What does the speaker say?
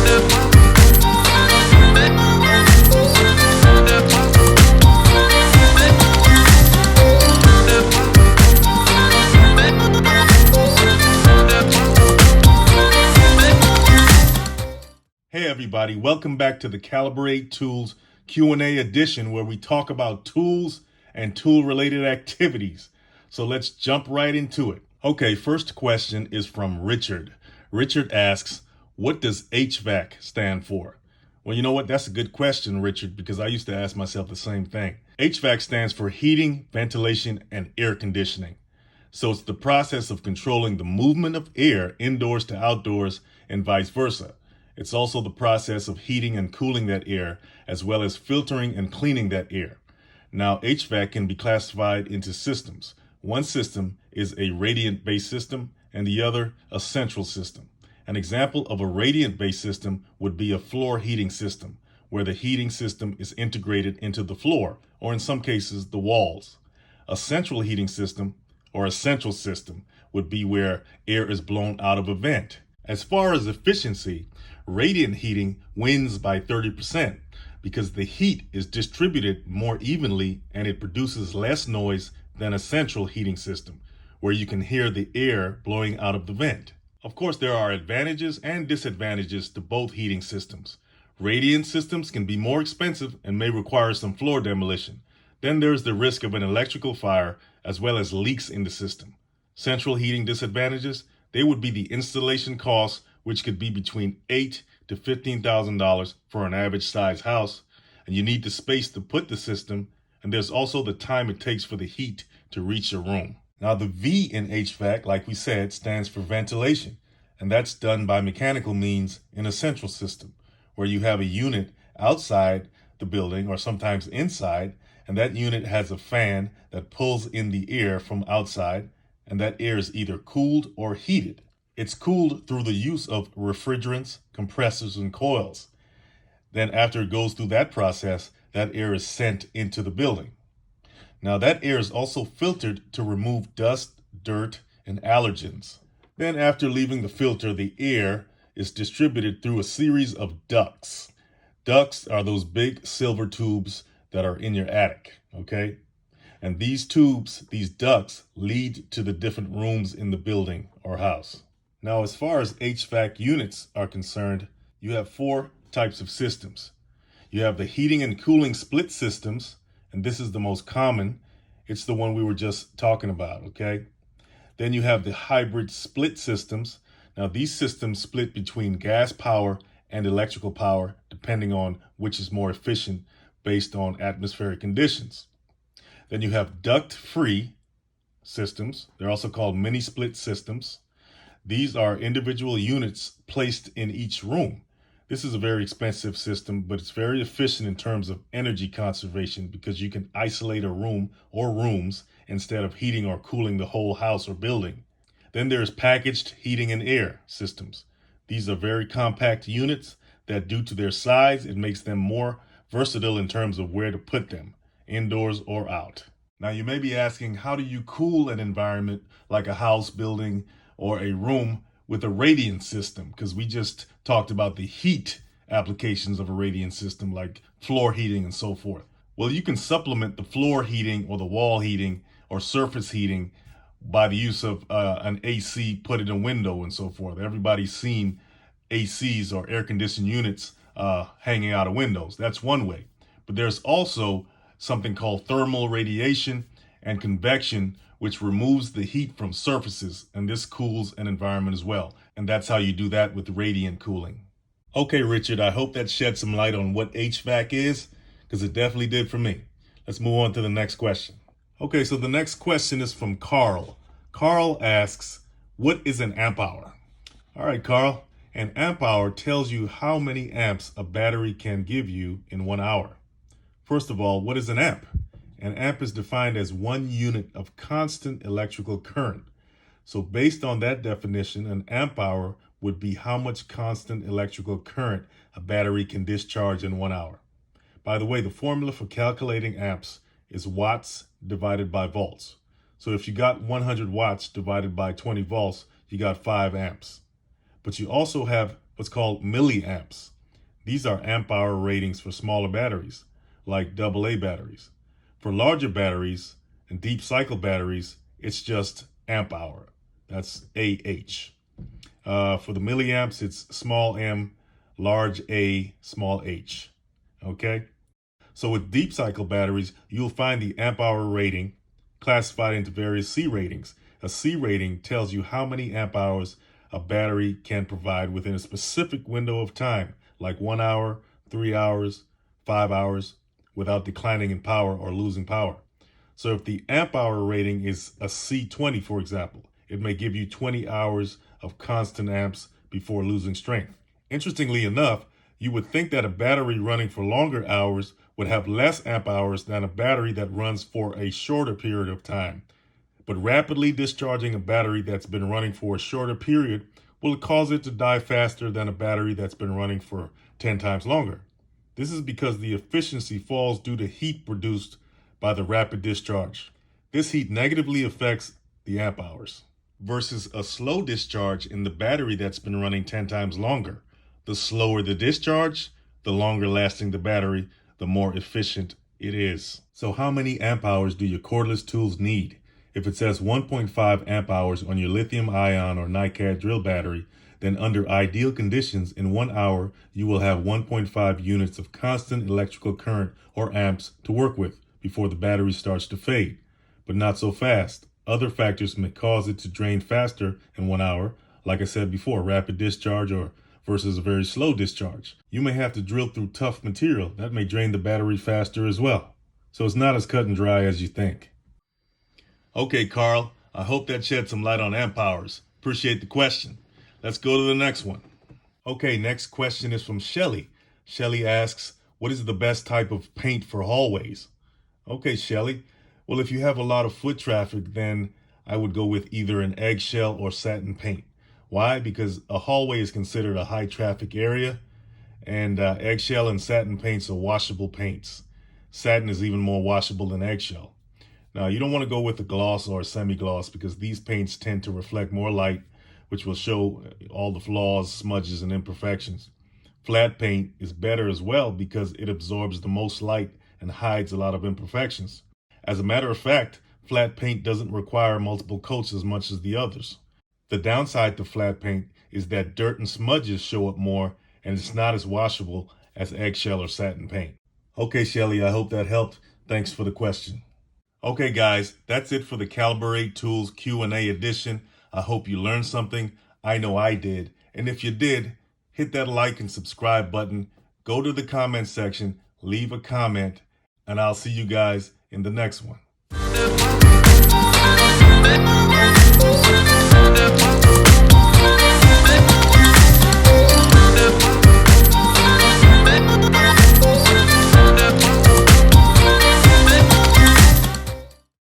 Hey everybody, welcome back to the Calibrate Tools Q&A edition where we talk about tools and tool-related activities. So let's jump right into it. Okay, first question is from Richard. Richard asks, what does HVAC stand for? Well, you know what? That's a good question, Richard, because I used to ask myself the same thing. HVAC stands for heating, ventilation, and air conditioning. So it's the process of controlling the movement of air indoors to outdoors and vice versa. It's also the process of heating and cooling that air, as well as filtering and cleaning that air. Now, HVAC can be classified into systems. One system is a radiant-based system, and the other a central system. An example of a radiant-based system would be a floor heating system, where the heating system is integrated into the floor, or in some cases, the walls. A central heating system, or a central system, would be where air is blown out of a vent. As far as efficiency, radiant heating wins by 30% because the heat is distributed more evenly and it produces less noise than a central heating system, where you can hear the air blowing out of the vent. Of course, there are advantages and disadvantages to both heating systems. Radiant systems can be more expensive and may require some floor demolition. Then there's the risk of an electrical fire as well as leaks in the system. Central heating disadvantages, they would be the installation costs, which could be between $8,000 to $15,000 for an average size house, and you need the space to put the system, and there's also the time it takes for the heat to reach your room. Now the V in HVAC, like we said, stands for ventilation, and that's done by mechanical means in a central system, where you have a unit outside the building or sometimes inside, and that unit has a fan that pulls in the air from outside, and that air is either cooled or heated. It's cooled through the use of refrigerants, compressors, and coils. Then after it goes through that process, that air is sent into the building. Now that air is also filtered to remove dust, dirt, and allergens. Then after leaving the filter, the air is distributed through a series of ducts. Ducts are those big silver tubes that are in your attic, okay? And these tubes, these ducts, lead to the different rooms in the building or house. Now, as far as HVAC units are concerned, you have four types of systems. You have the heating and cooling split systems, and this is the most common. It's the one we were just talking about, okay? Then you have the hybrid split systems. Now, these systems split between gas power and electrical power, depending on which is more efficient based on atmospheric conditions. Then you have duct-free systems. They're also called mini-split systems. These are individual units placed in each room. This is a very expensive system, but it's very efficient in terms of energy conservation because you can isolate a room or rooms instead of heating or cooling the whole house or building. Then there's packaged heating and air systems. These are very compact units that, due to their size, it makes them more versatile in terms of where to put them, indoors or out. Now you may be asking, how do you cool an environment like a house, building, or a room with a radiant system? Because we just talked about the heat applications of a radiant system like floor heating and so forth. Well, you can supplement the floor heating or the wall heating or surface heating by the use of an AC put in a window and so forth. Everybody's seen ACs or air conditioned units hanging out of windows. That's one way. But there's also something called thermal radiation and convection, which removes the heat from surfaces, and this cools an environment as well. And that's how you do that with radiant cooling. Okay, Richard, I hope that shed some light on what HVAC is, because it definitely did for me. Let's move on to the next question. Okay, so the next question is from Carl. Carl asks, what is an amp hour? All right, Carl, an amp hour tells you how many amps a battery can give you in 1 hour. First of all, what is an amp? An amp is defined as 1 unit of constant electrical current. So based on that definition, an amp hour would be how much constant electrical current a battery can discharge in 1 hour. By the way, the formula for calculating amps is watts divided by volts. So if you got 100 watts divided by 20 volts, you got 5 amps. But you also have what's called milliamps. These are amp hour ratings for smaller batteries, like AA batteries. For larger batteries and deep cycle batteries, it's just amp hour. That's AH. For the milliamps, it's small m, large A, small h. Okay? So with deep cycle batteries, you'll find the amp hour rating classified into various C ratings. A C rating tells you how many amp hours a battery can provide within a specific window of time, like 1 hour, 3 hours, 5 hours, without declining in power or losing power. So if the amp hour rating is a C20, for example, it may give you 20 hours of constant amps before losing strength. Interestingly enough, you would think that a battery running for longer hours would have less amp hours than a battery that runs for a shorter period of time. But rapidly discharging a battery that's been running for a shorter period will cause it to die faster than a battery that's been running for 10 times longer. This is because the efficiency falls due to heat produced by the rapid discharge. This heat negatively affects the amp hours versus a slow discharge in the battery that's been running 10 times longer. The slower the discharge, the longer lasting the battery, the more efficient it is. So how many amp hours do your cordless tools need? If it says 1.5 amp hours on your lithium ion or NiCad drill battery, then under ideal conditions, in 1 hour, you will have 1.5 units of constant electrical current or amps to work with before the battery starts to fade. But not so fast. Other factors may cause it to drain faster in 1 hour, like I said before, rapid discharge or versus a very slow discharge. You may have to drill through tough material. That may drain the battery faster as well. So it's not as cut and dry as you think. Okay, Carl, I hope that shed some light on amp hours. Appreciate the question. Let's go to the next one. Okay, next question is from Shelly. Shelly asks, what is the best type of paint for hallways? Okay, Shelly. Well, if you have a lot of foot traffic, then I would go with either an eggshell or satin paint. Why? Because a hallway is considered a high traffic area, and eggshell and satin paints are washable paints. Satin is even more washable than eggshell. Now, you don't want to go with a gloss or a semi-gloss because these paints tend to reflect more light, which will show all the flaws, smudges, and imperfections. Flat paint is better as well because it absorbs the most light and hides a lot of imperfections. As a matter of fact, flat paint doesn't require multiple coats as much as the others. The downside to flat paint is that dirt and smudges show up more, and it's not as washable as eggshell or satin paint. Okay, Shelly, I hope that helped. Thanks for the question. Okay, guys, that's it for the Caliber 8 Tools Q&A edition. I hope you learned something. I know I did. And if you did, hit that like and subscribe button. Go to the comment section, leave a comment, and I'll see you guys in the next one.